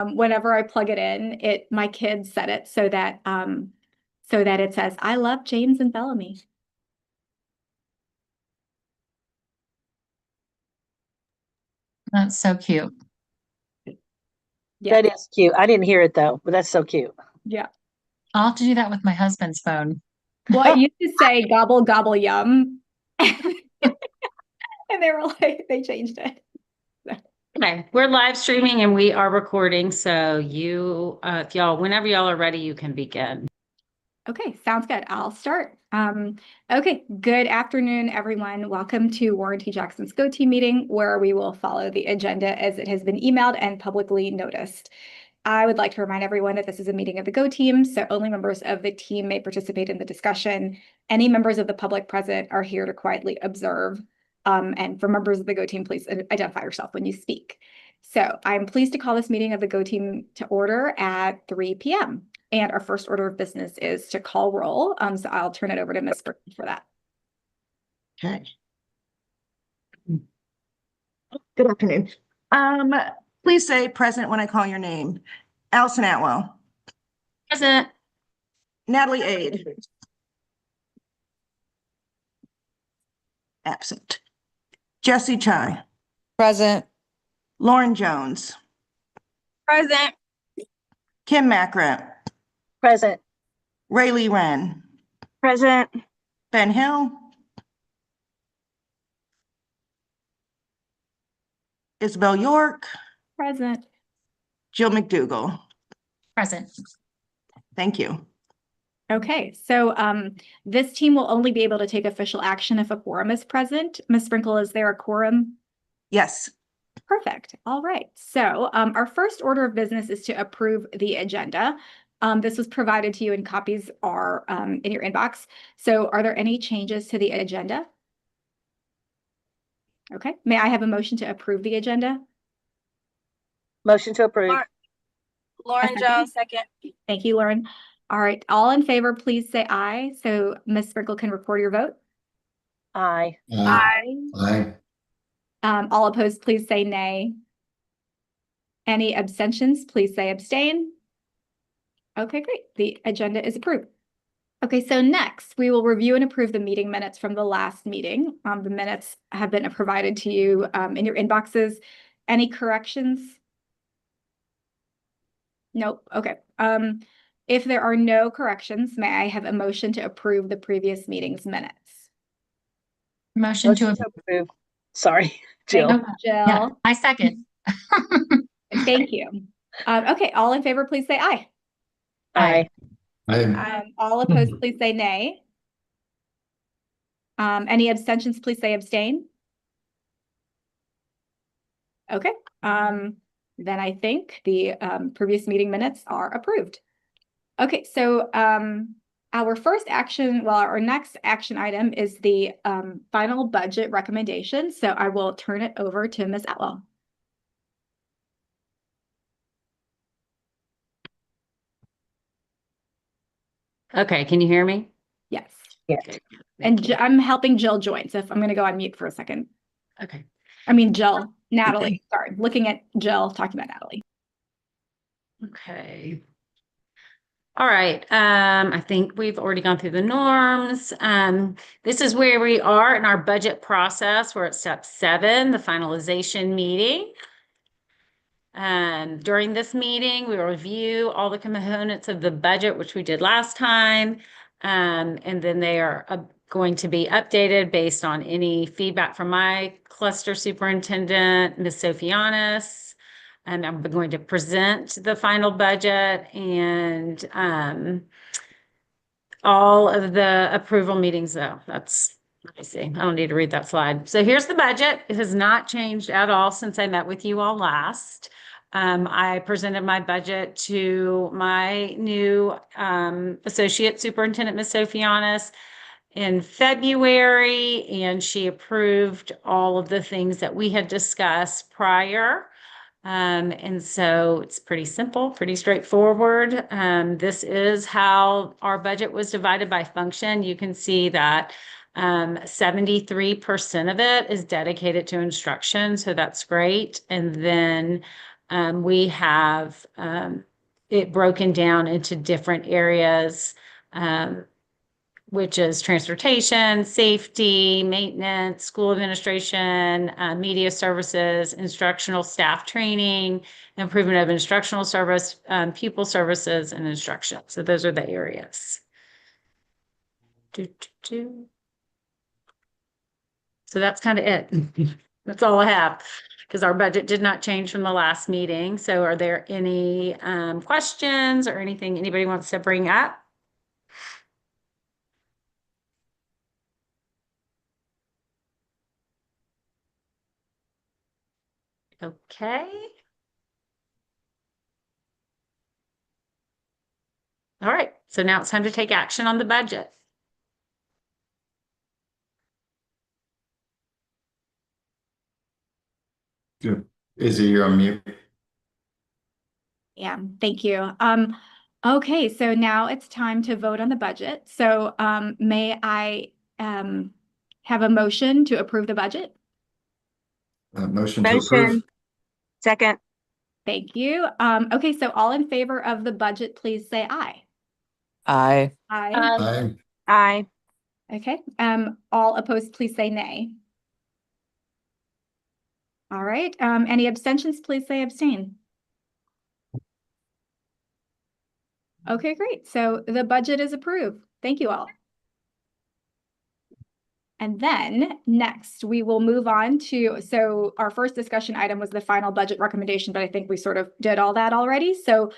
Whenever I plug it in, my kids set it so that it says, "I love James and Bellamy." That's so cute. Yeah. That is cute. I didn't hear it though, but that's so cute. Yeah. I'll have to do that with my husband's phone. Well, it used to say "gobble gobble yum," and they were like, they changed it. Okay, we're live streaming and we are recording. So if whenever y'all are ready, you can begin. Okay, sounds good. I'll start. Okay, good afternoon, everyone. Welcome to Warren T. Jackson's Go Team meeting, where we will follow the agenda as it has been emailed and publicly noticed. I would like to remind everyone that this is a meeting of the Go Team, so only members of the team may participate in the discussion. Any members of the public present are here to quietly observe. And for members of the Go Team, please identify yourself when you speak. So I'm pleased to call this meeting of the Go Team to order at 3 p.m. And our first order of business is to call roll. So I'll turn it over to Ms. Burton for that. Okay. Good afternoon. Please say present when I call your name. Allison Atwell. Present. Natalie Aid. Absent. Jesse Chai. Present. Lauren Jones. Present. Kim Macrat. Present. Rayleigh Wren. Present. Ben Hill. Isabel York. Present. Jill McDougall. Present. Thank you. Okay, so this team will only be able to take official action if a quorum is present. Ms. Sprinkle, is there a quorum? Yes. Perfect. All right. So our first order of business is to approve the agenda. This was provided to you in copies are in your inbox. So are there any changes to the agenda? Okay. May I have a motion to approve the agenda? Motion to approve. Lauren Jones, second. Thank you, Lauren. All right. All in favor, please say aye. So Ms. Sprinkle can record your vote. Aye. Aye. All opposed, please say nay. Any abstentions, please say abstain. Okay, great. The agenda is approved. Okay, so next we will review and approve the meeting minutes from the last meeting. The minutes have been provided to you in your inboxes. Any corrections? Nope. Okay. If there are no corrections, may I have a motion to approve the previous meeting's minutes? Motion to approve. Sorry, Jill. Thank you, Jill. Yeah, I second. Thank you. Okay, all in favor, please say aye. Aye. All opposed, please say nay. Any abstentions, please say abstain. Okay, then I think the previous meeting minutes are approved. Okay, so our next action item is the final budget recommendation. So I will turn it over to Ms. Atwell. Okay, can you hear me? Yes. Yes. And I'm helping Jill join. So if I'm going to go on mute for a second. Okay. I mean, Jill, Natalie, sorry, looking at Jill, talking about Natalie. Okay. All right. I think we've already gone through the norms. This is where we are in our budget process. We're at step 7, the finalization meeting. During this meeting, we will review all the components of the budget, which we did last time. And then they are going to be updated based on any feedback from my cluster superintendent, Ms. Sophianis. And I'm going to present the final budget and all of the approval meetings, though. Let me see. I don't need to read that slide. So here's the budget. It has not changed at all since I met with you all last. I presented my budget to my new associate superintendent, Ms. Sophianis, in February, and she approved all of the things that we had discussed prior. And so it's pretty simple, pretty straightforward. This is how our budget was divided by function. You can see that 73% of it is dedicated to instruction, so that's great. And then We have it broken down into different areas, which is transportation, safety, maintenance, school administration, media services, instructional staff training, improvement of instructional service, pupil services, and instruction. So those are the areas. So that's kind of it. That's all I have, because our budget did not change from the last meeting. So are there any questions or anything anybody wants to bring up? Okay. All right. So now it's time to take action on the budget. Good. Izzy, you're on mute. Yeah, thank you. Okay, so now it's time to vote on the budget. So may I have a motion to approve the budget? Motion to approve. Motion. Second. Thank you. Okay, so all in favor of the budget, please say aye. Aye. Aye. Aye. Aye. Okay, all opposed, please say nay. All right, any abstentions, please say abstain. Okay, great. So the budget is approved. Thank you all. And then next we will move on to, so our first discussion item was the final budget recommendation, but I think we sort of did all that already. So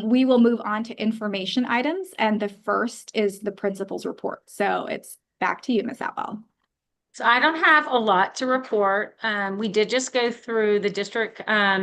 we will move on to information items. And the first is the principal's report. So it's back to you, Ms. Atwell. So I don't have a lot to report. We did just go through the district,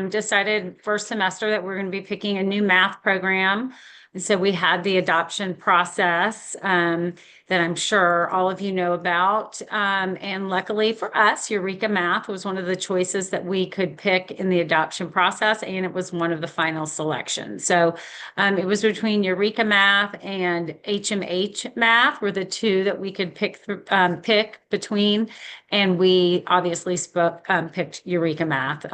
decided first semester that we're going to be picking a new math program. And so we had the adoption process that I'm sure all of you know about. And luckily for us, Eureka Math was one of the choices that we could pick in the adoption process, and it was one of the final selections. So it was between Eureka Math and HMH Math were the two that we could pick between. And we obviously picked Eureka Math.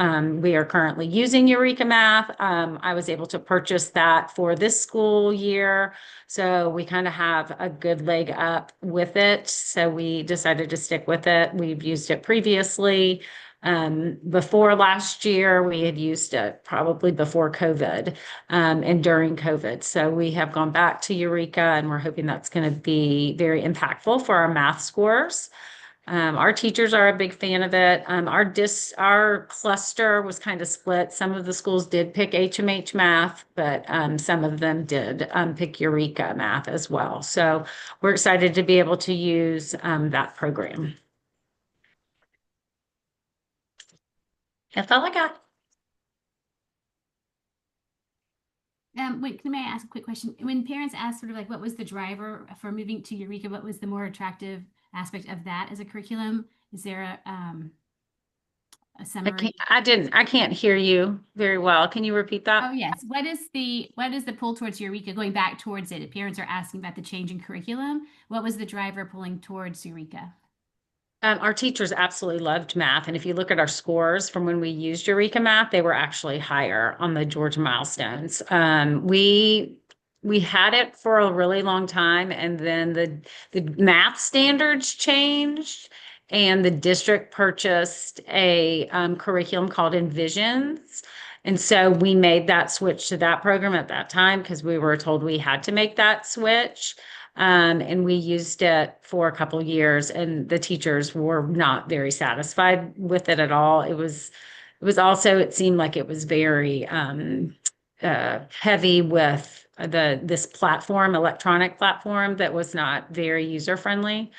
We are currently using Eureka Math. I was able to purchase that for this school year. So we kind of have a good leg up with it. So we decided to stick with it. We've used it previously. Before last year, we had used it probably before COVID and during COVID. So we have gone back to Eureka, and we're hoping that's going to be very impactful for our math scores. Our teachers are a big fan of it. Our cluster was kind of split. Some of the schools did pick HMH Math, but some of them did pick Eureka Math as well. So we're excited to be able to use that program. That's all I got. Wait, may I ask a quick question? When parents ask sort of like, what was the driver for moving to Eureka? What was the more attractive aspect of that as a curriculum? Is there a summary? I can't hear you very well. Can you repeat that? Oh yes. What is the pull towards Eureka, going back towards it? If parents are asking about the change in curriculum, what was the driver pulling towards Eureka? Our teachers absolutely loved math. And if you look at our scores from when we used Eureka Math, they were actually higher on the Georgia milestones. We had it for a really long time, and then the math standards changed, and the district purchased a curriculum called Envisions. And so we made that switch to that program at that time because we were told we had to make that switch. And we used it for a couple of years, and the teachers were not very satisfied with it at all. It was also, it seemed like it was very heavy with this platform, electronic platform that was not very user friendly.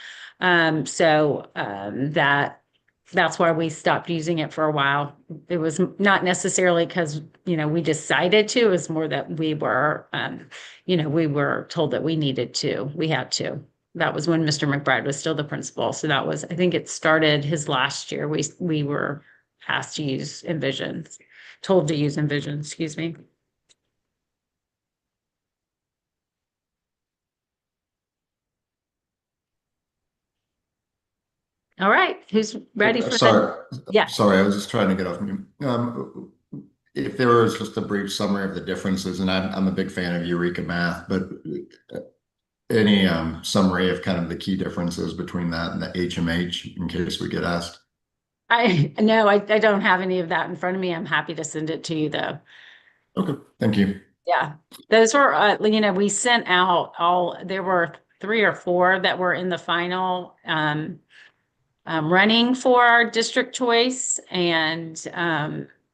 That's why we stopped using it for a while. It was not necessarily because, we decided to, it was more that we were, we were told that we needed to, we had to. That was when Mr. McBride was still the principal. So that was, I think it started his last year. We were asked to use Envisions, told to use Envisions, excuse me. All right, who's ready for Sorry. Yeah. Sorry, I was just trying to get off mute. if there was just a brief summary of the differences, and I'm a big fan of Eureka Math, but any summary of kind of the key differences between that and the HMH in case we get asked. I don't have any of that in front of me. I'm happy to send it to you though. Okay, thank you. Yeah, those were, we sent out there were 3 or 4 that were in the final running for our district choice. And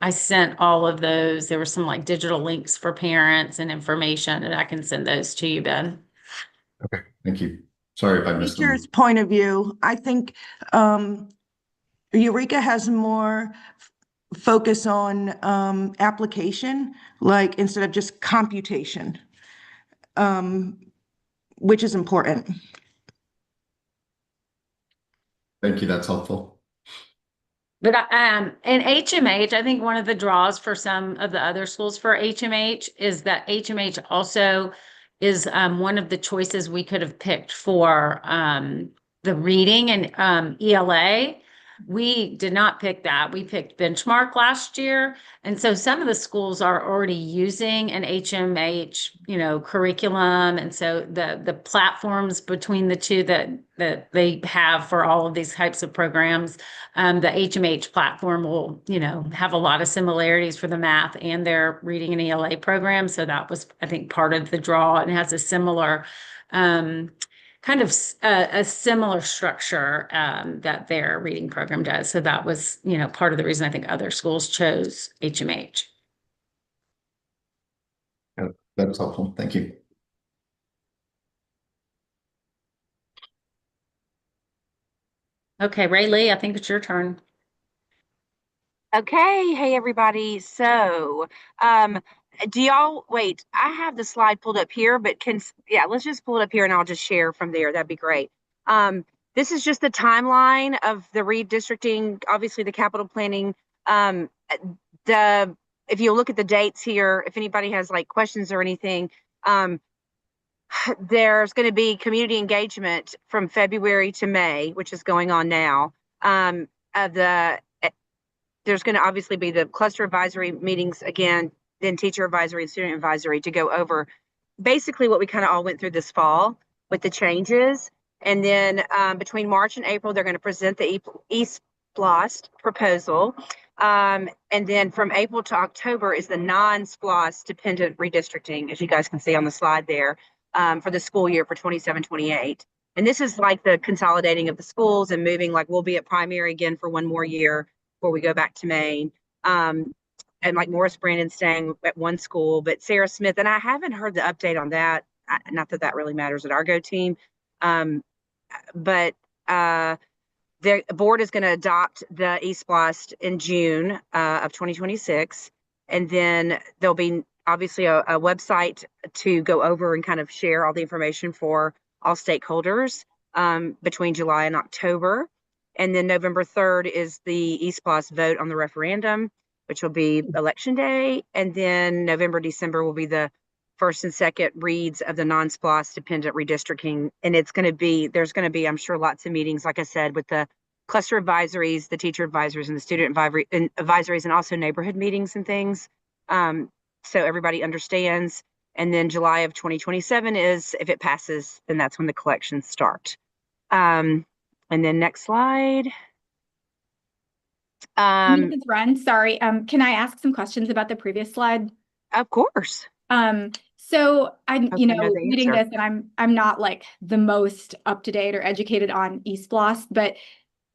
I sent all of those. There were some like digital links for parents and information, and I can send those to you, Ben. Okay, thank you. Sorry if I missed them. Teacher's point of view, I think Eureka has more focus on application, like instead of just computation, which is important. Thank you, that's helpful. But in HMH, I think one of the draws for some of the other schools for HMH is that HMH also is one of the choices we could have picked for the reading and ELA. We did not pick that. We picked Benchmark last year. And so some of the schools are already using an HMH, curriculum. And so the platforms between the two that they have for all of these types of programs, the HMH platform will, have a lot of similarities for the math and their reading and ELA program. So that was, I think, part of the draw, and has a similar kind of a similar structure that their reading program does. So that was, part of the reason I think other schools chose HMH. That's helpful. Thank you. Okay, Rayleigh, I think it's your turn. Okay, hey everybody. So, do y'all wait? I have the slide pulled up here, but let's just pull it up here and I'll just share from there. That'd be great. This is just the timeline of the redistricting, obviously the capital planning. If you look at the dates here, if anybody has like questions or anything, there's going to be community engagement from February to May, which is going on now. There's going to obviously be the cluster advisory meetings again, then teacher advisory and student advisory to go over basically what we kind of all went through this fall with the changes. And then between March and April, they're going to present the eSPLOST proposal. And then from April to October is the non-SPLOST dependent redistricting, as you guys can see on the slide there, for the school year for 27-28. And this is like the consolidating of the schools and moving, like we'll be at primary again for one more year before we go back to Maine. And like Morris Brandon staying at one school, but Sarah Smith, and I haven't heard the update on that. Not that that really matters at our Go team. But the board is going to adopt the eSPLOST in June of 2026. And then there'll be obviously a website to go over and kind of share all the information for all stakeholders between July and October. And then November 3rd is the eSPLOST vote on the referendum, which will be election day. And then November, December will be the first and second reads of the non-SPLOST dependent redistricting. And there's going to be, I'm sure, lots of meetings, like I said, with the cluster advisories, the teacher advisors, and the student advisories, and also neighborhood meetings and things. So everybody understands. And then July of 2027 is, if it passes, then that's when the collections start. And then next slide. Mrs. Wren, sorry. Can I ask some questions about the previous slide? Of course. So I'm, Hope you know the reading answer. this, and I'm not like the most up to date or educated on eSPLOST, but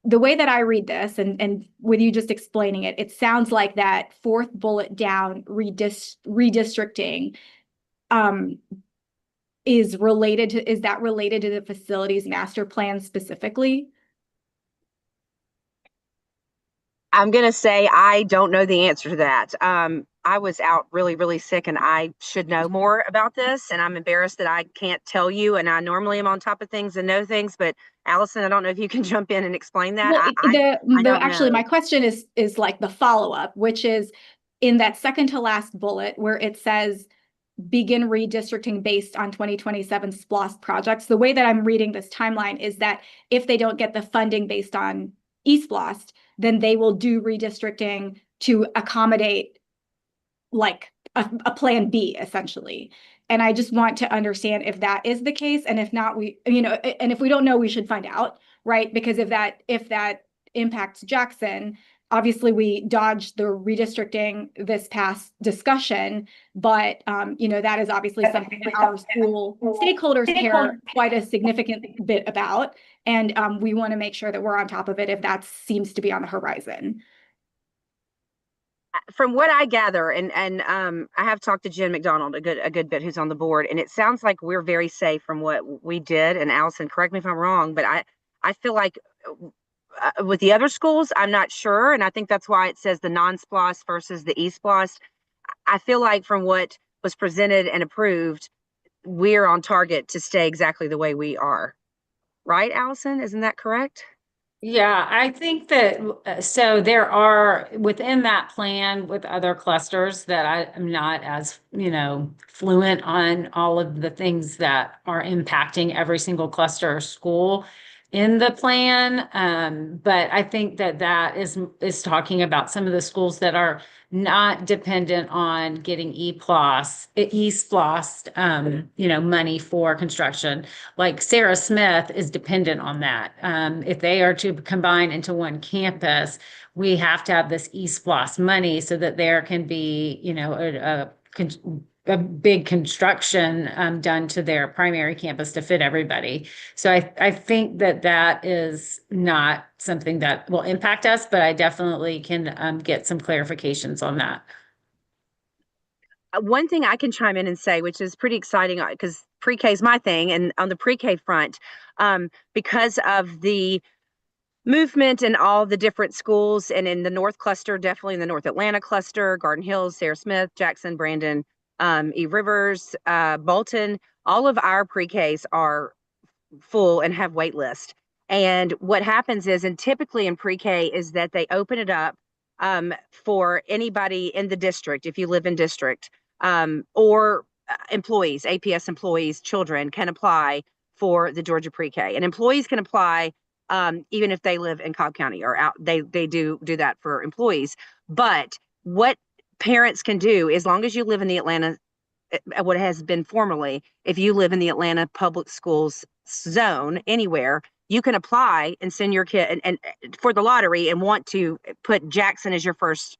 the way that I read this, and with you just explaining it, it sounds like that fourth bullet down, redistricting, is that related to the facilities master plan specifically? I'm going to say I don't know the answer to that. I was out really, really sick, and I should know more about this, and I'm embarrassed that I can't tell you, and I normally am on top of things and know things, but Allison, I don't know if you can jump in and explain that. Well, actually, know. my question is like the follow-up, which is in that second to last bullet where it says begin redistricting based on 2027 SPLOST projects. The way that I'm reading this timeline is that if they don't get the funding based on eSPLOST, then they will do redistricting to accommodate like a plan B essentially. And I just want to understand if that is the case, and if not, and if we don't know, we should find out, right? Because if that impacts Jackson, obviously we dodged the redistricting this past discussion, but that is obviously something that our school stakeholders care quite a significant bit about, and we want to make sure that we're on top of it if that seems to be on the horizon. From what I gather, and I have talked to Jen McDonald a good bit, who's on the board, and it sounds like we're very safe from what we did. And Allison, correct me if I'm wrong, but I feel like with the other schools, I'm not sure, and I think that's why it says the non-SPLOST versus the e-SPLOST. I feel like from what was presented and approved, we're on target to stay exactly the way we are. Right, Allison? Isn't that correct? Yeah, I think that, so there are within that plan with other clusters that I am not as, fluent on all of the things that are impacting every single cluster or school in the plan. But I think that is talking about some of the schools that are not dependent on getting e-SPLOST, money for construction. Like Sarah Smith is dependent on that. If they are to combine into one campus, we have to have this e-SPLOST money so that there can be, a big construction done to their primary campus to fit everybody. So I think that is not something that will impact us, but I definitely can get some clarifications on that. One thing I can chime in and say, which is pretty exciting because pre-K is my thing, and on the pre-K front, because of the movement in all the different schools, and in the North Cluster, definitely in the North Atlanta cluster, Garden Hills, Sarah Smith, Jackson, Brandon, Eve Rivers, Bolton, all of our pre-Ks are full and have wait list. And what happens is, and typically in pre-K, is that they open it up for anybody in the district, if you live in district, or employees, APS employees, children can apply for the Georgia pre-K. And employees can apply even if they live in Cobb County or out. They do that for employees. But what parents can do, as long as you live in the Atlanta, what has been formerly, if you live in the Atlanta public schools zone anywhere, you can apply and send your kid and for the lottery and want to put Jackson as your first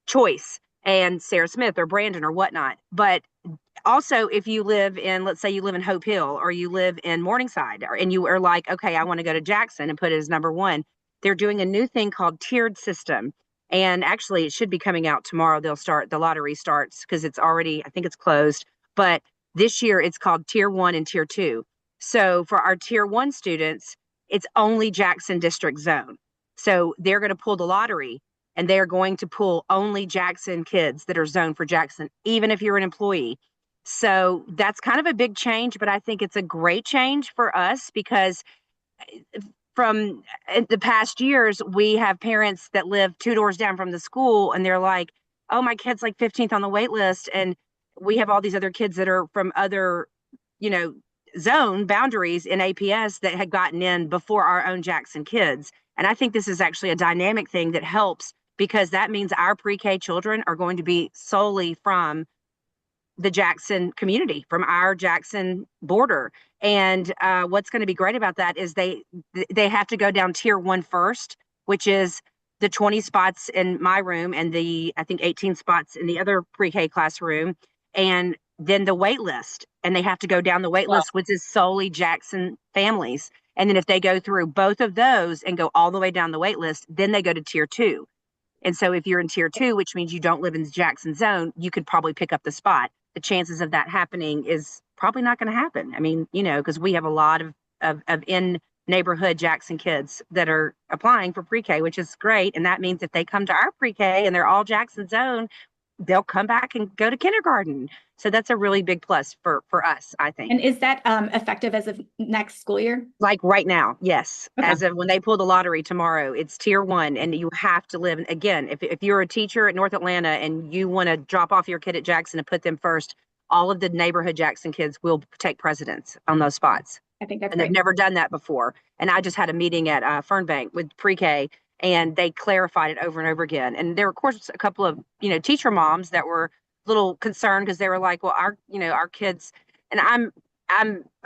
choice, and Sarah Smith or Brandon or whatnot. But also, if you live in, let's say you live in Hope Hill or you live in Morningside, and you are like, okay, I want to go to Jackson and put it as number one, they're doing a new thing called tiered system. And actually, it should be coming out tomorrow. The lottery starts because it's already, I think it's closed. But this year it's called Tier 1 and Tier 2. So for our Tier 1 students, it's only Jackson District Zone. So they're going to pull the lottery, and they're going to pull only Jackson kids that are zoned for Jackson, even if you're an employee. So that's kind of a big change, but I think it's a great change for us because from the past years, we have parents that live 2 doors down from the school, and they're like, oh, my kid's like 15th on the wait list. And we have all these other kids that are from other, zone boundaries in APS that had gotten in before our own Jackson kids. And I think this is actually a dynamic thing that helps, because that means our pre-K children are going to be solely from the Jackson community, from our Jackson border. And what's going to be great about that is they have to go down Tier 1 first, which is the 20 spots in my room and the, I think, 18 spots in the other pre-K classroom, and then the wait list. And they have to go down the wait list, which is solely Jackson families. And then if they go through both of those and go all the way down the wait list, then they go to Tier 2. And so if you're in Tier 2, which means you don't live in the Jackson zone, you could probably pick up the spot. The chances of that happening is probably not going to happen. I mean, because we have a lot of in neighborhood Jackson kids that are applying for pre-K, which is great. And that means if they come to our pre-K and they're all Jackson zone, they'll come back and go to kindergarten. So that's a really big plus for us, I think. And is that effective as of next school year? Like right now, yes. Okay. As of when they pull the lottery tomorrow, it's Tier 1, and you have to live. Again, if you're a teacher at North Atlanta and you want to drop off your kid at Jackson and put them first, all of the neighborhood Jackson kids will take precedence on those spots. I think that's And great. they've never done that before. And I just had a meeting at Fernbank with pre-K, And they clarified it over and over again. And there were, of course, a couple of, teacher moms that were a little concerned because they were like, well, our kids, and I'm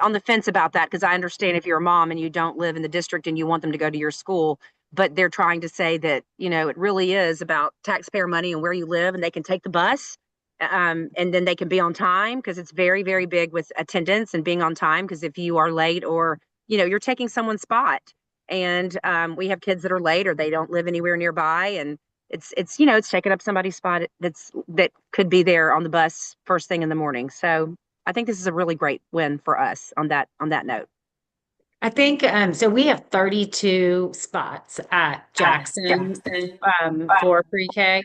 on the fence about that because I understand if you're a mom and you don't live in the district and you want them to go to your school, but they're trying to say that, it really is about taxpayer money and where you live, and they can take the bus. And then they can be on time because it's very, very big with attendance and being on time. Because if you are late or, you're taking someone's spot, and we have kids that are late or they don't live anywhere nearby, and it's taking up somebody's spot that could be there on the bus first thing in the morning. So I think this is a really great win for us on that note. I think, so we have 32 spots at Jackson, for pre-K.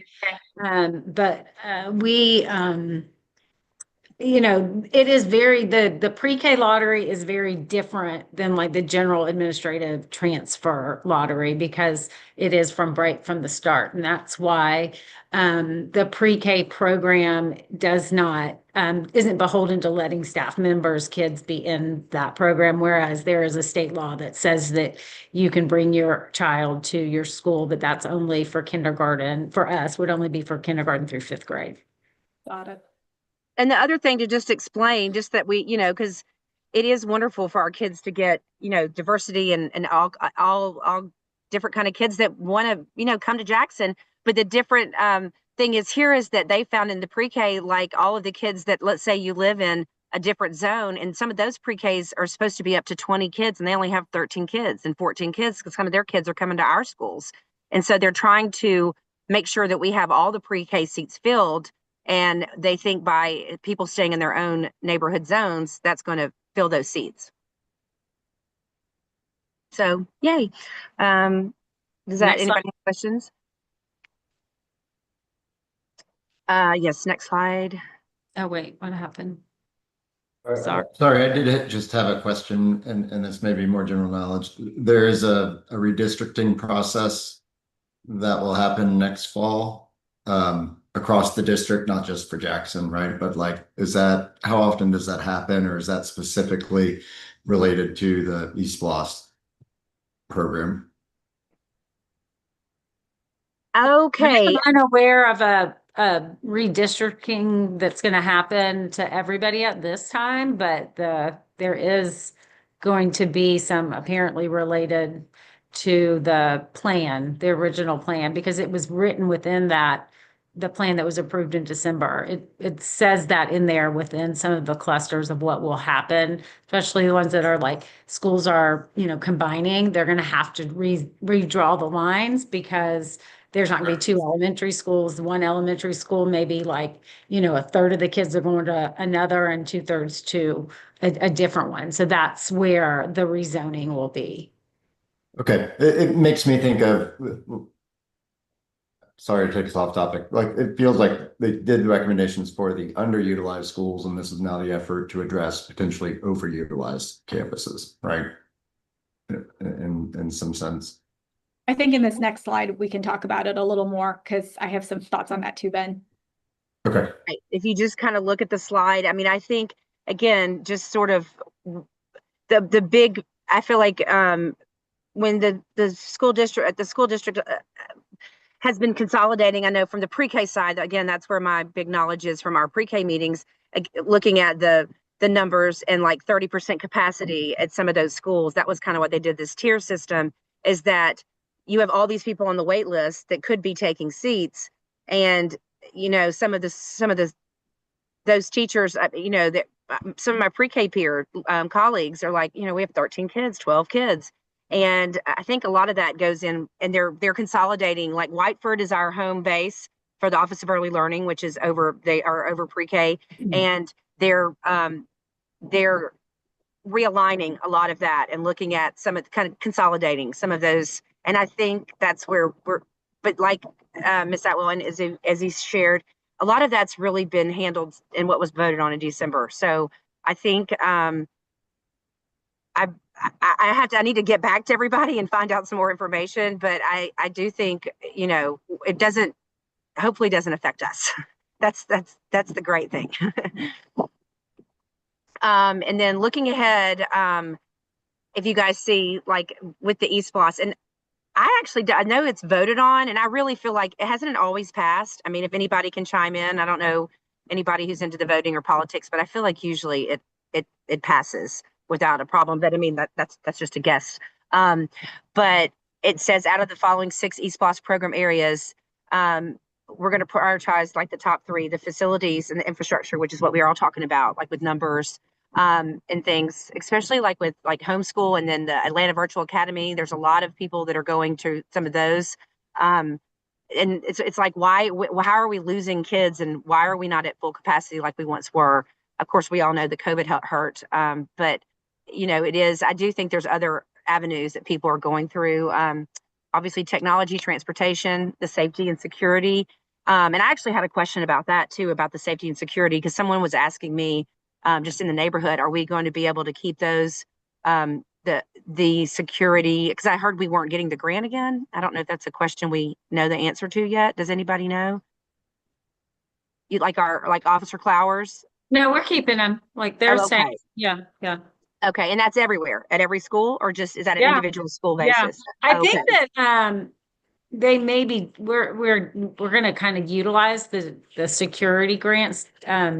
But we, it is the pre-K lottery is very different than like the general administrative transfer lottery because it is right from the start. And that's why the pre-K program isn't beholden to letting staff members' kids be in that program, whereas there is a state law that says that you can bring your child to your school, but that's only for kindergarten. For us, would only be for kindergarten through 5th grade. Got it. And the other thing to just explain, just that we, because it is wonderful for our kids to get, diversity and all different kind of kids that want to, come to Jackson. But the different thing is here is that they found in the pre-K, like all of the kids that, let's say you live in a different zone, and some of those pre-Ks are supposed to be up to 20 kids and they only have 13 kids and 14 kids because some of their kids are coming to our schools. And so they're trying to make sure that we have all the pre-K seats filled. And they think by people staying in their own neighborhood zones, that's going to fill those seats. So, yay. Anybody have questions? Yes, next slide. Oh, wait, what happened? Sorry, I did just have a question, and this may be more general knowledge. There is a redistricting process that will happen next fall. Across the district, not just for Jackson, right? But like, how often does that happen, or is that specifically related to the East Floss program? Okay. I'm unaware of a redistricting that's going to happen to everybody at this time, but there is going to be some apparently related to the original plan, because it was written within the plan that was approved in December. It says that in there within some of the clusters of what will happen, especially the ones that are like schools are, combining. They're going to have to redraw the lines because there's not going to be 2 elementary schools. One elementary school, maybe like, a third of the kids are going to another and 2/3 to a different one. So that's where the rezoning will be. Okay, it makes me think of, sorry to take us off topic, like it feels like they did recommendations for the underutilized schools, and this is now the effort to address potentially overutilized campuses, right? In some sense. I think in this next slide, we can talk about it a little more because I have some thoughts on that too, Ben. Okay. If you just kind of look at the slide, I mean, I think, again, just sort of the big, I feel like when the school district has been consolidating, I know from the pre-K side, again, that's where my big knowledge is from our pre-K meetings, looking at the numbers and like 30% capacity at some of those schools. That was kind of what they did this tier system, is that you have all these people on the wait list that could be taking seats. And, some of those teachers, that some of my pre-K peer colleagues are like, we have 13 kids, 12 kids. And I think a lot of that goes in, and they're consolidating. Like Whiteford is our home base for the Office of Early Learning, which is they are over pre-K, and they're realigning a lot of that and looking at some of kind of consolidating some of those. And I think that's where but like Ms. Atwell, and as he's shared, a lot of that's really been handled in what was voted on in December. So I think I need to get back to everybody and find out some more information, but I do think, it hopefully doesn't affect us. That's the great thing. And then looking ahead, if you guys see, like with the East Floss, and I know it's voted on, and I really feel like it hasn't always passed. I mean, if anybody can chime in, I don't know anybody who's into the voting or politics, but I feel like usually it passes without a problem. But I mean, that's just a guess. But it says out of the following 6 East Blos program areas, we're going to prioritize like the top 3, the facilities and the infrastructure, which is what we are all talking about, like with numbers and things, especially like with like homeschool and then the Atlanta Virtual Academy. There's a lot of people that are going to some of those. And it's like, how are we losing kids and why are we not at full capacity like we once were? Of course, we all know the COVID hurt. But, you know, I do think there's other avenues that people are going through. Obviously, technology, transportation, the safety and security. And I actually had a question about that too, about the safety and security, because someone was asking me just in the neighborhood, are we going to be able to keep those, the security? Because I heard we weren't getting the grant again. I don't know if that's a question we know the answer to yet. Does anybody know? You like Officer Clowers? No, we're keeping them, like they're Oh, safe. okay. Yeah, yeah. Okay, and that's everywhere at every school, or just is that an Yeah. individual school Yeah. basis? I Okay. think that they maybe we're gonna kind of utilize the security grants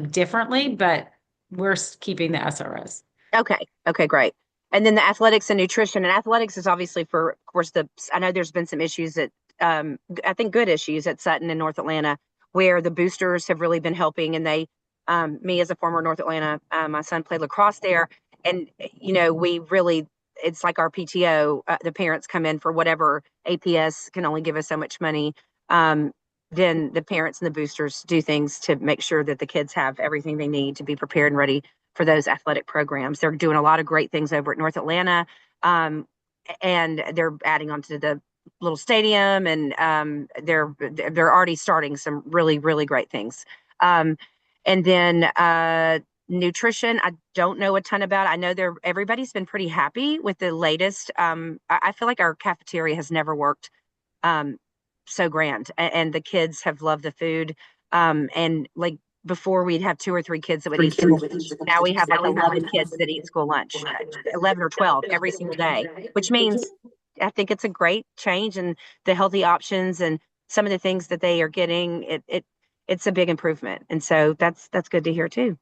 differently, but we're keeping the SRS. Okay, great. And then the athletics and nutrition, and athletics is obviously for, of course, I know there's been some issues that I think good issues at Sutton and North Atlanta where the boosters have really been helping. And they, me as a former North Atlanta, my son played lacrosse there, and you know, it's like our PTO. The parents come in for whatever. APS can only give us so much money. Then the parents and the boosters do things to make sure that the kids have everything they need to be prepared and ready for those athletic programs. They're doing a lot of great things over at North Atlanta, and they're adding on to the little stadium, and they're already starting some really, really great things. And then nutrition, I don't know a ton about. I know everybody's been pretty happy with the latest. I feel like our cafeteria has never worked so grand, and the kids have loved the food. And like before, we'd have 2 or 3 kids that would eat school lunch. Now we have like 11 kids that eat school lunch, 11 or 12 every single day, which means I think it's a great change, and the healthy options and some of the things that they are getting, it's a big improvement. And so that's good to hear too.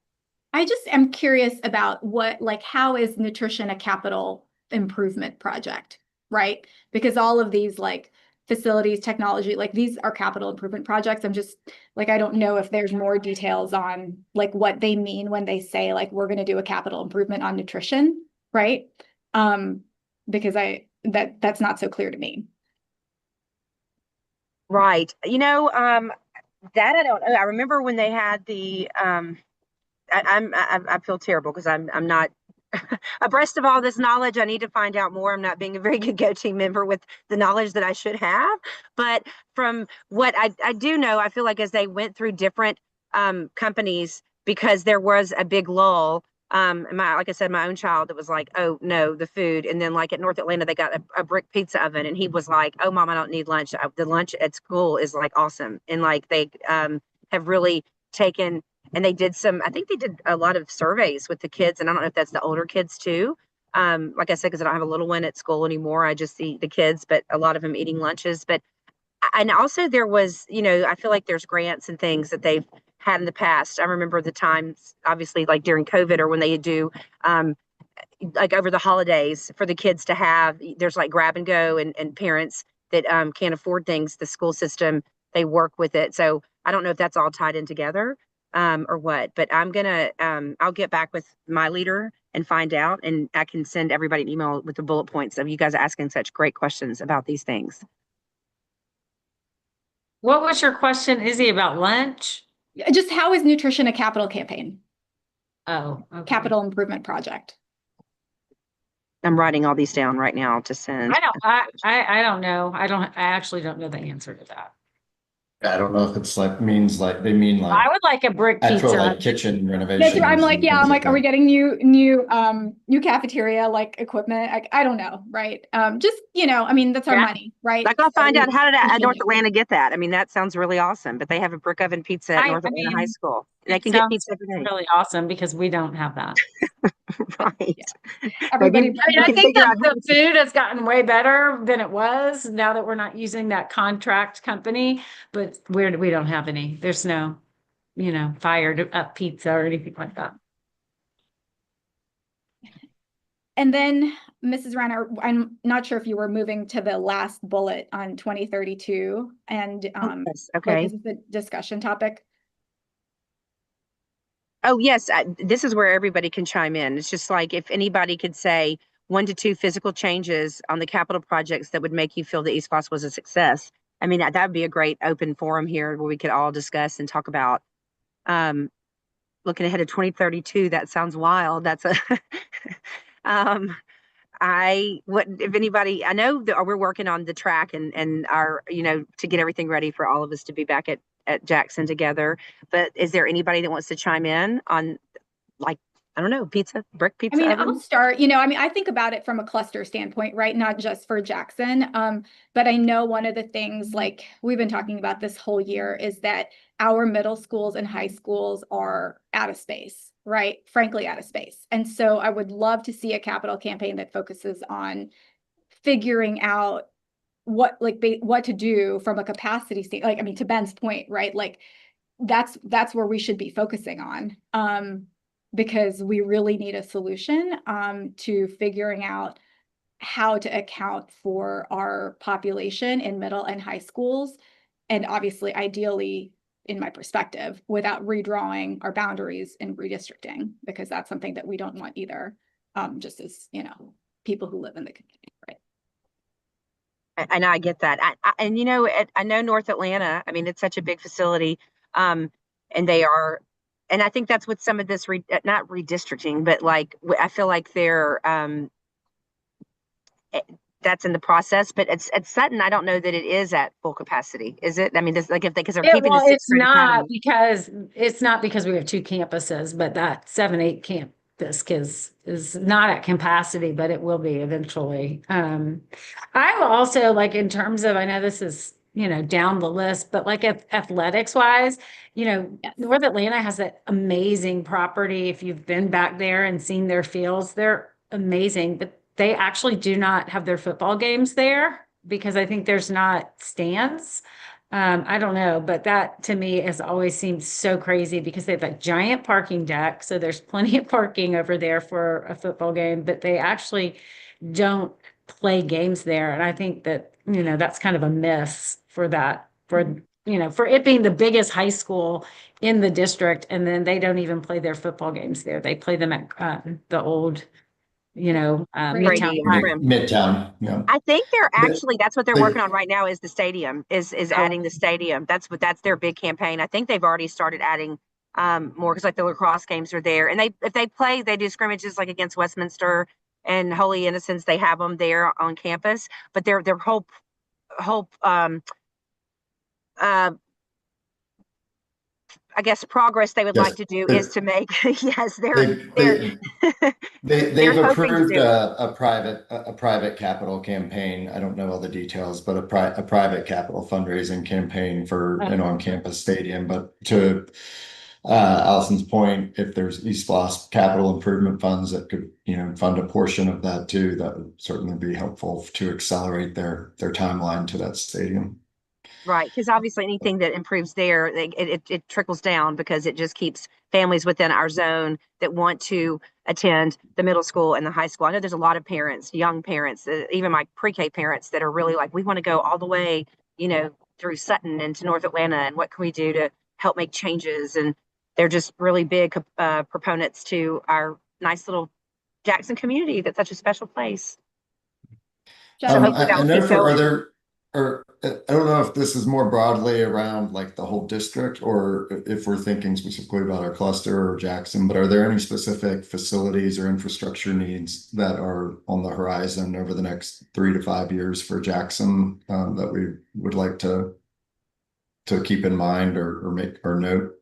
I just am curious about how is nutrition a capital improvement project, right? Because all of these like facilities, technology, like these are capital improvement projects. I'm just like, I don't know if there's more details on like what they mean when they say like, we're going to do a capital improvement on nutrition, right? Because that's not so clear to me. Right. You know, that I don't know. I remember when they had the, I feel terrible because I'm not abreast of all this knowledge. I need to find out more. I'm not being a very good GOTEAM member with the knowledge that I should have. But from what I do know, I feel like as they went through different companies, because there was a big lull. Like I said, my own child, it was like, oh no, the food. And then like at North Atlanta, they got a brick pizza oven, and he was like, oh mom, I don't need lunch. The lunch at school is like awesome. And like they have really taken, and I think they did a lot of surveys with the kids. And I don't know if that's the older kids too. Like I said, because I don't have a little one at school anymore. I just see the kids, but a lot of them eating lunches. And also there was, you know, I feel like there's grants and things that they've had in the past. I remember the times, obviously, like during COVID or when they do, like over the holidays for the kids to have, there's like grab and go, and parents that can't afford things, the school system, they work with it. So I don't know if that's all tied in together or what, but I'll get back with my leader and find out, and I can send everybody an email with the bullet points of you guys asking such great questions about these things. What was your question, Izzy, about lunch? Just how is nutrition a capital campaign? Oh, okay. Capital improvement project. I'm writing all these down right now to send. I don't know. I actually don't know the answer to that. I don't know if it's like means like they mean like I would like a brick actual pizza. like kitchen renovation. That's right. I'm like, are we getting new cafeteria like equipment? I don't know, right? Just, you know, I mean, that's our money, right? Like I'll find out, how did North continue. Atlanta get that? I mean, that sounds really awesome, but they have a brick oven pizza at North Atlanta High School. They can get pizza every day. Really awesome because we don't have that. Right. Everybody. Maybe I mean, we I can think figure that out how the food has gotten way better than it was now that we're not using that contract company, but we don't have any. There's no, fired up pizza or anything like that. And then, Mrs. Reiner, I'm not sure if you were moving to the last bullet on 2032 and Yes, like, okay. is this a discussion topic? Oh, yes, this is where everybody can chime in. It's just like if anybody could say 1 to 2 physical changes on the capital projects that would make you feel that East Floss was a success. I mean, that would be a great open forum here where we could all discuss and talk about. Looking ahead to 2032, that sounds wild. That's a if anybody, I know that we're working on the track and our, to get everything ready for all of us to be back at Jackson together. But is there anybody that wants to chime in on, like, I don't know, brick I pizza mean, oven? I'll start, I think about it from a cluster standpoint, right? Not just for Jackson. But I know one of the things like we've been talking about this whole year is that our middle schools and high schools are out of space, right? Frankly, out of space. And so I would love to see a capital campaign that focuses on figuring out what to do from a capacity standpoint. Like, I mean, to Ben's point, right? Like that's where we should be focusing on. Because we really need a solution to figuring out how to account for our population in middle and high schools. And obviously, ideally, in my perspective, without redrawing our boundaries and redistricting, because that's something that we don't want either, just as, people who live in the community, right? And I get that. I know North Atlanta, I mean, it's such a big facility. And they are, and I think that's what some of this, not redistricting, but like, I feel like they're, that's in the process, but at Sutton, I don't know that it is at full capacity. Is it? I mean, this like because they're keeping the 6th It's grade not academy. because we have 2 campuses, but that 7-8 campus is not at capacity, but it will be eventually. I'm also like in terms of, I know this is, down the list, but like athletics wise, Yes. North Atlanta has that amazing property. If you've been back there and seen their fields, they're amazing, but they actually do not have their football games there because I think there's not stands. I don't know, but that to me has always seemed so crazy because they have a giant parking deck. So there's plenty of parking over there for a football game, but they actually don't play games there. And I think that, that's kind of a miss for that, for it being the biggest high school in the district. And then they don't even play their football games there. They play them at the old, Midtown Brady, Park. Brim. Midtown, yeah. I think they're But- actually, that's what they're but- working on right now is the stadium, is adding the stadium. That's their big campaign. I think they've already started adding more because like the lacrosse games are there. And if they play, they do scrimmages like against Westminster and Holy Innocents. They have them there on campus, but their whole I guess progress they would Yes, like to do they- is to make yes They've They're hoping to approved do it. a private capital campaign. I don't know all the details, but a private capital fundraising campaign for an on-campus stadium. But to Allison's point, if there's East Floss capital improvement funds that could, fund a portion of that too, that would certainly be helpful to accelerate their timeline to that stadium. Right, because obviously anything that improves there, it trickles down because it just keeps families within our zone that want to attend the middle school and the high school. I know there's a lot of parents, young parents, even my pre-K parents that are really like, we want to go all the way, through Sutton and to North Atlanta, and what can we do to help make changes? And they're just really big proponents to our nice little Jackson community that's such a special place. Jen, hopefully that I will know keep for going. other, or I don't know if this is more broadly around like the whole district or if we're thinking specifically about our cluster or Jackson, but are there any specific facilities or infrastructure needs that are on the horizon over the next 3 to 5 years for Jackson that we would like to keep in mind or make or note?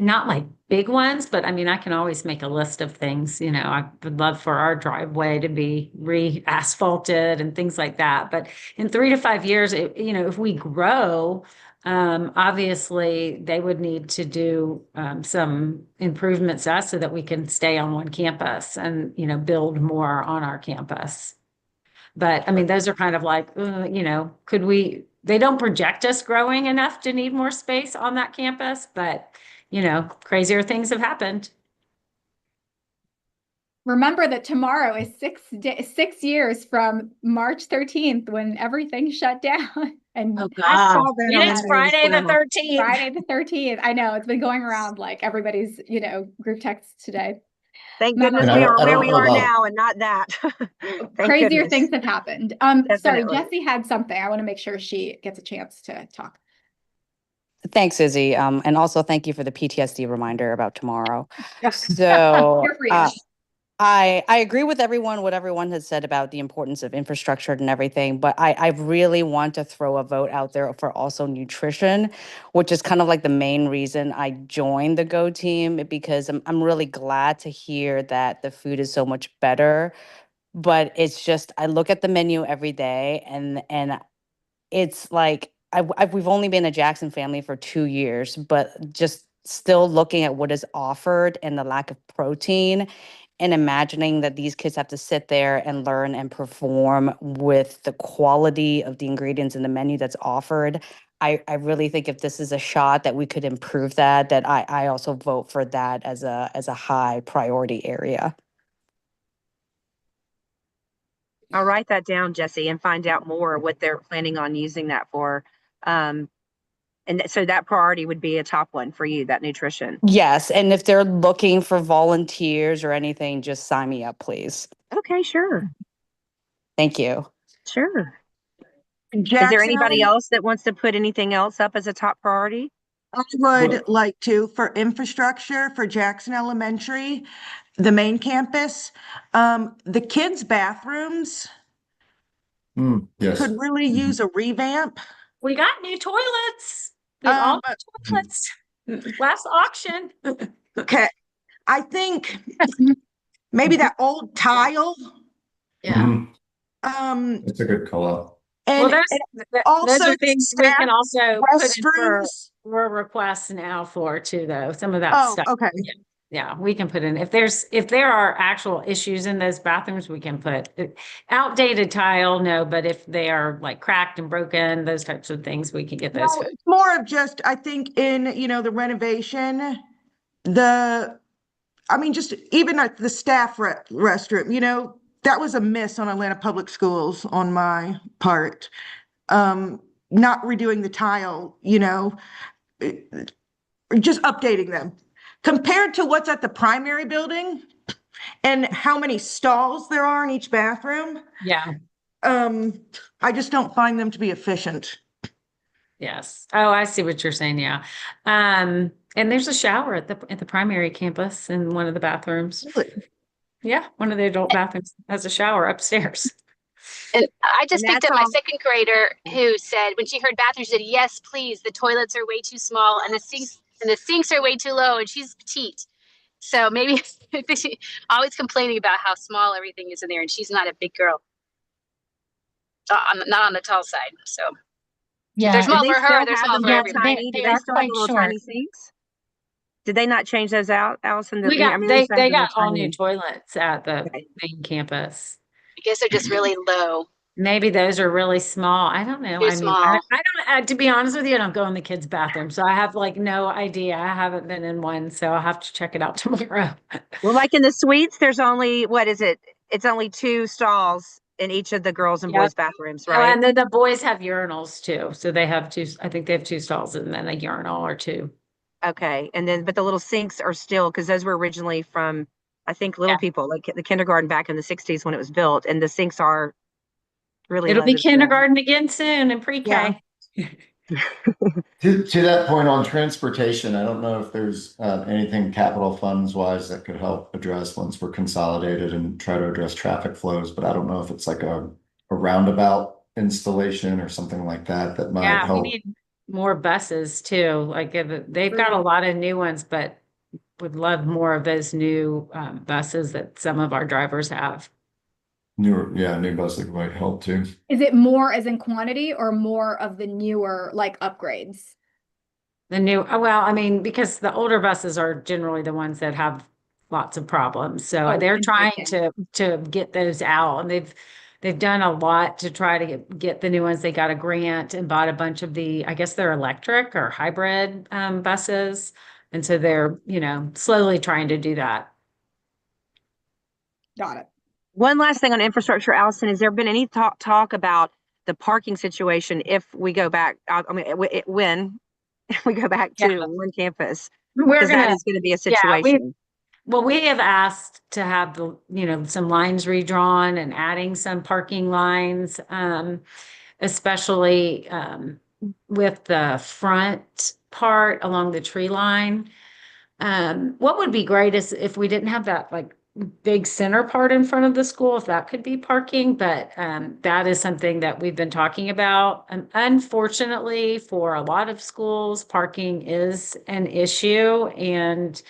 not like big ones, but I mean, I can always make a list of things, you know, I would love for our driveway to be re-asphalted and things like that. But in 3 to 5 years, you know, if we grow, obviously they would need to do some improvements to us so that we can stay on one campus and, you know, build more on our campus. But I mean, those are kind of like, you know, they don't project us growing enough to need more space on that campus, but you know, crazier things have happened. Remember that tomorrow is 6 years from March 13th when everything shut down. And Oh I saw God, that on it is the news Friday the as well. 13th. Friday the 13th. I know it's been going around like everybody's, you know, group texts today. Thank Madam goodness And we I are where don't we know are about- now and not that. Thank Crazier goodness. things have happened. Sorry, Definitely. Jessie had something. I want to make sure she gets a chance to talk. Thanks, Izzy. And also thank you for the PTSD reminder about tomorrow. So Here for you. I agree with what everyone has said about the importance of infrastructure and everything, but I really want to throw a vote out there for also nutrition, which is kind of like the main reason I joined the Go team, because I'm really glad to hear that the food is so much better. But it's just, I look at the menu every day and it's like, we've only been a Jackson family for 2 years, but just still looking at what is offered and the lack of protein and imagining that these kids have to sit there and learn and perform with the quality of the ingredients in the menu that's offered. I really think if this is a shot that we could improve that I also vote for that as a high priority area. I'll write that down, Jesse, and find out more what they're planning on using that for. So that priority would be a top one for you, that nutrition. Yes, and if they're looking for volunteers or anything, just sign me up, please. Okay, sure. Thank you. Sure. Is Jackson, there anybody else that wants to put anything else up as a top priority? I would Well- like to, for infrastructure for Jackson Elementary, the main campus, the kids' bathrooms Yes. could really use a revamp. We got new toilets. We have all new toilets. Last auction. Okay, I think maybe that old tile, Mhm. um, It's a good call out. Well, and those also are things we staff can also put in restrooms. for requests now for too, though. Some of that Oh, stuff. okay. Yeah, we can put in, if there are actual issues in those bathrooms, we can put outdated tile, no, but if they are like cracked and broken, those types of things, we can get those. Well, it's more of just, I think in, the renovation, just even at the staff restroom, that was a miss on Atlanta Public Schools on my part. Not redoing the tile, just updating them. Compared to what's at the primary building and how many stalls there are in each bathroom, Yeah, I just don't find them to be efficient. yes. Oh, I see what you're saying, yeah. And there's a shower at the primary campus in one of the bathrooms. Yeah, one of the adult bathrooms has a shower upstairs. And I just And picked that's up my all- second grader who said when she heard bathrooms, she said, "Yes, please. The toilets are way too small and the sinks are way too low." And she's petite, so maybe she's always complaining about how small everything is in there, and she's not a big girl. Not on the tall side. So Yeah. they're small Do they for her. still They're have small them for little everybody. tiny? They Do they are still have quite the little short. tiny sinks? Did they not change those out, Allison? They used to have they the got little all new tiny- toilets at the Okay. main campus. I guess they're just really low. Maybe those are really small. I don't know. Too I mean, small. I don't, to be honest with you, I don't go in the kids' bathroom. So I have like no idea. I haven't been in one, so I'll have to check it out tomorrow. Well, like in the suites, there's only, what is it? It's only 2 stalls in each of the girls' and Yep. boys' bathrooms, Oh, right? and then the boys have urinals too. So they have I think they have 2 stalls and then a urinal or 2. Okay. And then, but the little sinks are still, because those were originally from, I think, little Yeah. people, like the kindergarten back in the 60s when it was built. And the sinks are really It'll be loaded still. kindergarten again soon and pre-K. Yeah. To that point on transportation, I don't know if there's anything capital funds wise that could help address once we're consolidated and try to address traffic flows, but I don't know if it's like a roundabout installation or something like that that might Yeah, help. more buses too. Like they've got a lot of new ones, but would love more of those new buses that some of our drivers have. New buses might help too. Is it more as in quantity or more of the newer like upgrades? The new, well, I mean, because the older buses are generally the ones that have lots of problems. So Oh, they're and trying break-in. to get those out, and they've done a lot to try to get the new ones. They got a grant and bought a bunch of I guess they're electric or hybrid buses. And so they're, slowly trying to do that. Got it. One last thing on infrastructure, Allison, has there been any talk about the parking situation if we go back, when we go back to one campus? Because that is going to be a situation. Well, we have asked to have some lines redrawn and adding some parking lines, especially with the front part along the tree line. What would be great is if we didn't have that like big center part in front of the school, if that could be parking, but that is something that we've been talking about. Unfortunately, for a lot of schools, parking is an issue, and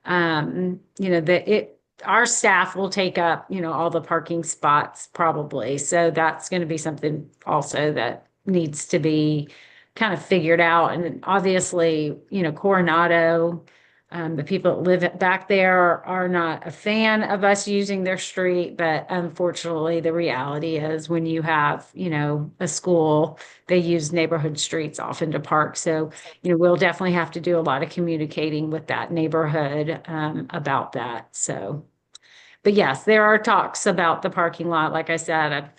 our staff will take up, all the parking spots probably. So that's going to be something also that needs to be kind of figured out. And obviously, Coronado, the people that live back there are not a fan of us using their street, but unfortunately, the reality is when you have, a school, they use neighborhood streets often to park. So, we'll definitely have to do a lot of communicating with that neighborhood about that. So, but yes, there are talks about the parking lot. Like I said,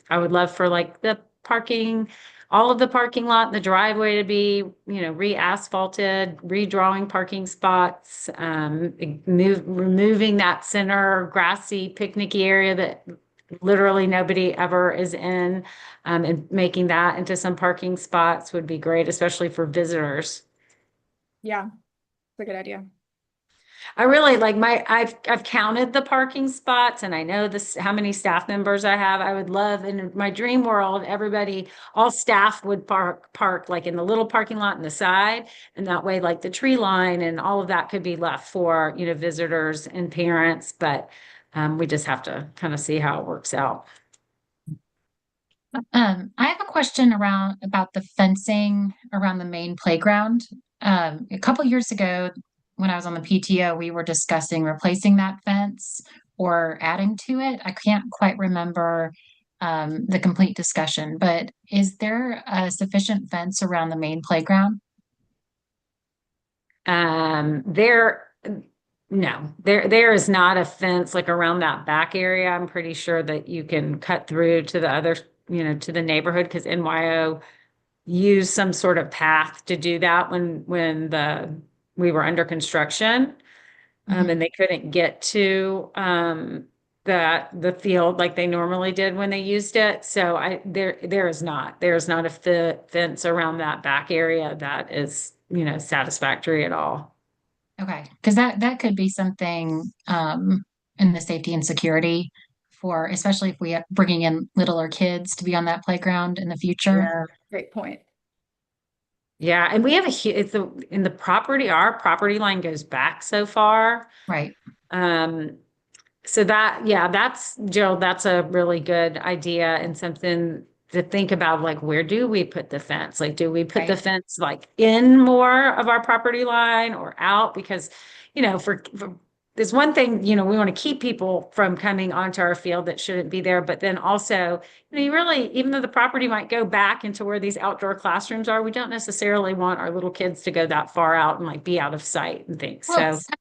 I would love for like the parking, all of the parking lot and the driveway to be, re-asphalted, redrawing parking spots, removing that center grassy picnicky area that literally nobody ever is in, and making that into some parking spots would be great, especially for visitors. Yeah, it's a good idea. I really like I've counted the parking spots, and I know how many staff members I have. I would love, in my dream world, all staff would park like in the little parking lot in the side, and that way like the tree line and all of that could be left for, visitors and parents, but we just have to kind of see how it works out. I have a question about the fencing around the main playground. A couple years ago, when I was on the PTO, we were discussing replacing that fence or adding to it. I can't quite remember the complete discussion, but is there a sufficient fence around the main playground? No, there is not a fence like around that back area. I'm pretty sure that you can cut through to the other, to the neighborhood, because NYO used some sort of path to do that when we were under construction, and they couldn't get to the field like they normally did when they used it. So there's not a fence around that back area that is, satisfactory at all. Okay, because that could be something in the safety and security for, especially if we are bringing in littler kids to be on that playground in the future. Yeah, great point. Yeah, and we have in the property, our property line goes back so far. Right. So that's Gerald, that's a really good idea and something to think about, like, where do we put the fence? Like, do we put the fence like in more of our property line or out? Because, for there's one thing, we want to keep people from coming onto our field that shouldn't be there. But then also, you really, even though the property might go back into where these outdoor classrooms are, we don't necessarily want our little kids to go that far out and like be out of sight and things. Well, So,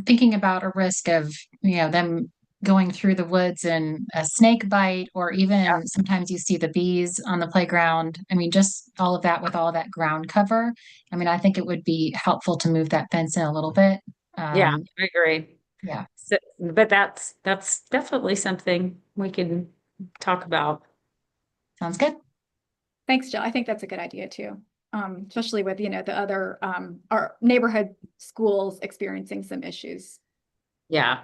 thinking about a risk of, them going through the woods and a snake bite, or even sometimes you see the bees on the playground. Just all of that with all that ground cover. I think it would be helpful to move that fence in a little bit. Yeah, I agree. Yeah. So, but that's definitely something we can talk about. Sounds good. Thanks, Jill. I think that's a good idea too. Especially with, the other, our neighborhood schools experiencing some issues. Yeah.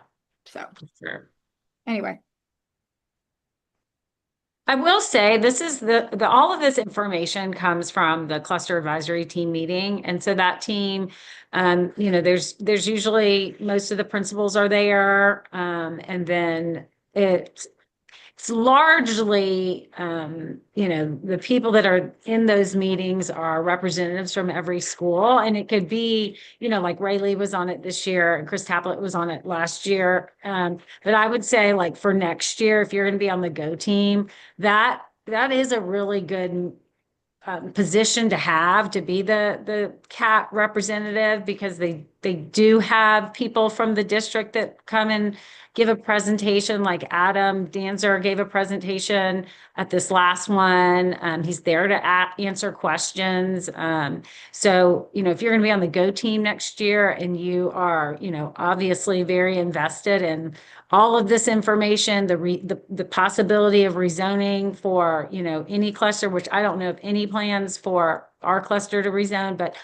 So sure. Anyway. I will say this is the all of this information comes from the cluster advisory team meeting. And so that team, you know, there's usually most of the principals are there. And then it's largely, you know, the people that are in those meetings are representatives from every school. And it could be, you know, like Rayleigh was on it this year and Chris Taplett was on it last year. But I would say like for next year, if you're going to be on the Go team, that is a really good position to have, to be the CAT representative, because they do have people from the district that come and give a presentation, like Adam Danzer gave a presentation at this last one. He's there to answer questions. So, you know, if you're going to be on the Go team next year and you are, you know, obviously very invested in all of this information, the possibility of rezoning for, you know, any cluster, which I don't know of any plans for our cluster to rezone, but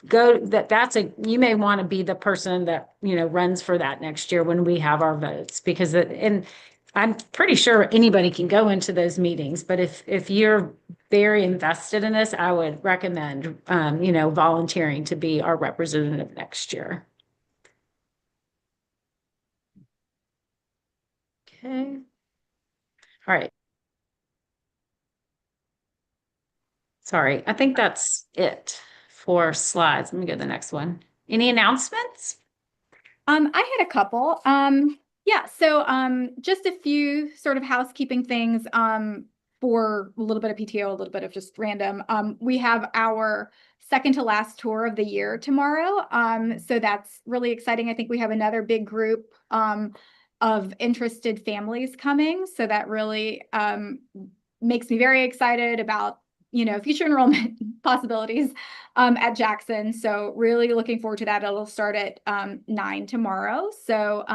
you may want to be the person that, you know, runs for that next year when we have our votes, because and I'm pretty sure anybody can go into those meetings, but if you're very invested in this, I would recommend, you know, volunteering to be our representative next year. Okay. All right. Sorry, I think that's it for slides. Let me go to the next one. Any announcements? I had a couple. Yeah, so just a few sort of housekeeping things for a little bit of PTO, a little bit of just random. We have our second to last tour of the year tomorrow. So that's really exciting. I think we have another big group of interested families coming. So that really makes me very excited about, you know, future enrollment possibilities at Jackson. So really looking forward to that. It'll start at 9 tomorrow. So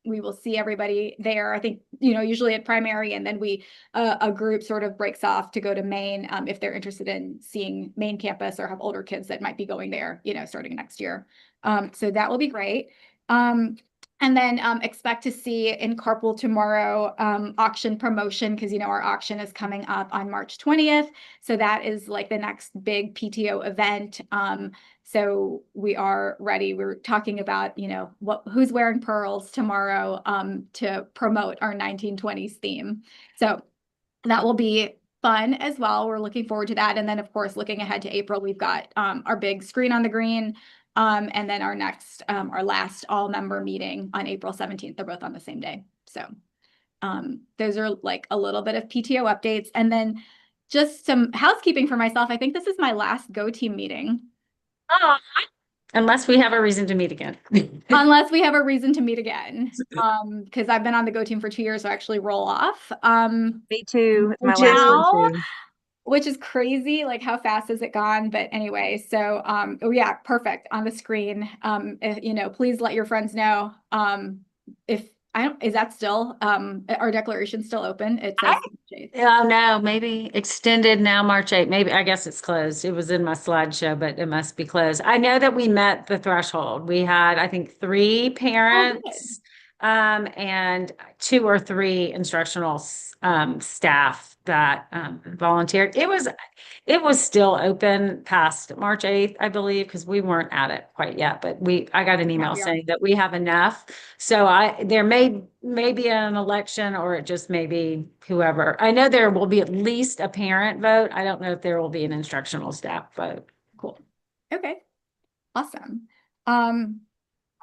we will see everybody there. I think, you know, usually at primary, and then a group sort of breaks off to go to Maine if they're interested in seeing Maine campus or have older kids that might be going there, you know, starting next year. So that will be great. And then expect to see in Carpool tomorrow auction promotion, because, you know, our auction is coming up on March 20th. So that is like the next big PTO event. So we are ready. We're talking about, you know, who's wearing pearls tomorrow to promote our 1920s theme. So that will be fun as well. We're looking forward to that. And then, of course, looking ahead to April, we've got our big Screen on the Green. And then our last all member meeting on April 17th. They're both on the same day. So those are like a little bit of PTO updates. And then just some housekeeping for myself. I think this is my last Go team meeting. Oh, unless we have a reason to meet again. Unless we have a reason to meet again. Because I've been on the Go team for 2 years, so I actually roll off. Me too. It's my last Now, one too. which is crazy, like how fast has it gone? But anyway, so oh yeah, perfect on the screen. If, you know, please let your friends know. If is that still our declaration still open? It says Oh no, maybe extended now March 8th. Maybe, I guess it's closed. It was in my slideshow, but it must be closed. I know that we met the threshold. We had, I think, 3 parents and 2 or 3 instructional staff that volunteered. It was still open past March 8th, I believe, because we weren't at it quite yet, but I got an email saying that we have enough. So there may be an election, or it just may be whoever. I know there will be at least a parent vote. I don't know if there will be an instructional staff vote. Cool. Okay. Awesome.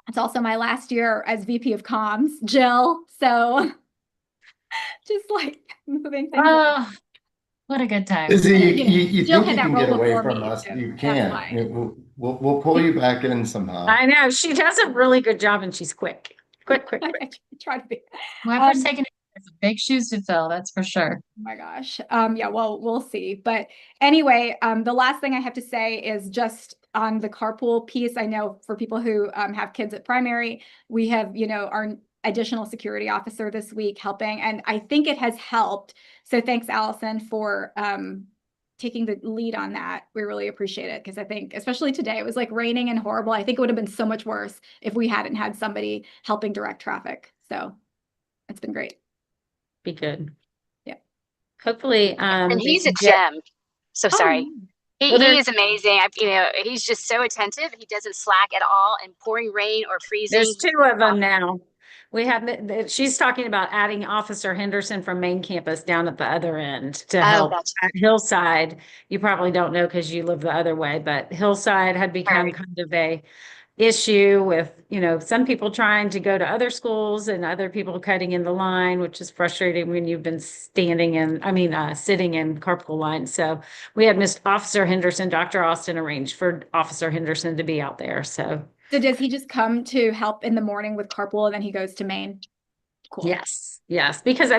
It's also my last year as VP of Comms, Jill. So just like moving things. Oh, what a good time. Izzy, you Jill think you had that can role get away before from me, us? so You that's can't. why. We'll pull you back in somehow. I know, she does a really good job and she's quick. Quick. I try to be. Whoever's taking it, it's big shoes to fill, that's for sure. Oh my gosh. Yeah, well, we'll see. But anyway, the last thing I have to say is just on the carpool piece. I know for people who have kids at primary, we have, you know, our additional security officer this week helping, and I think it has helped. So thanks, Allison, for taking the lead on that. We really appreciate it, because I think, especially today, it was like raining and horrible. I think it would have been so much worse if we hadn't had somebody helping direct traffic. So it's been great. Be good. Yeah. Hopefully, And he's a Je- gem. So sorry. Oh, He, Well, he there's- is amazing. He's just so attentive. He doesn't slack at all. And pouring rain or freezing. There's two of them now. We have, she's talking about adding Officer Henderson from main campus down at the other end to help. gotcha. At Hillside, you probably don't know because you live the other way, but Hillside had become Right. kind of a issue with, some people trying to go to other schools and other people cutting in the line, which is frustrating when you've been sitting in carpool lines. So we had Miss Officer Henderson, Dr. Austin arranged for Officer Henderson to be out there. So does he just come to help in the morning with carpool and then he goes to Maine? Cool. yes, because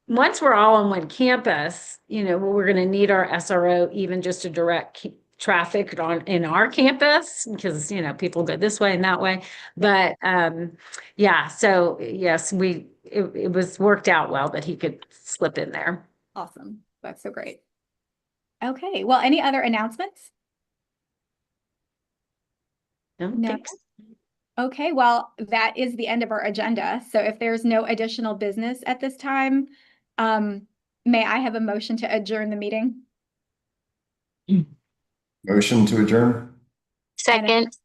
once we're all on one campus, we're going to need our SRO even just to direct traffic in our campus because, people go this way and that way. But so yes, it was worked out well that he could slip in there. Awesome. That's so great. Okay. Well, any other announcements? No. Okay. Well, that is the end of our agenda. So if there's no additional business at this time, may I have a motion to adjourn the meeting? Motion to adjourn? Second.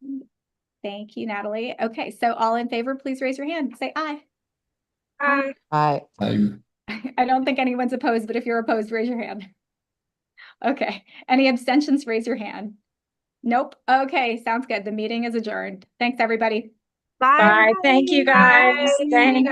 Thank you, Natalie. Okay. So all in favor, please raise your hand. Say aye. Aye. Aye. I don't think anyone's opposed, but if you're opposed, raise your hand. Okay. Any abstentions, raise your hand. Nope. Okay. Sounds good. The meeting is adjourned. Thanks, everybody. Bye. Bye. Thank you, guys. Bye. Thanks.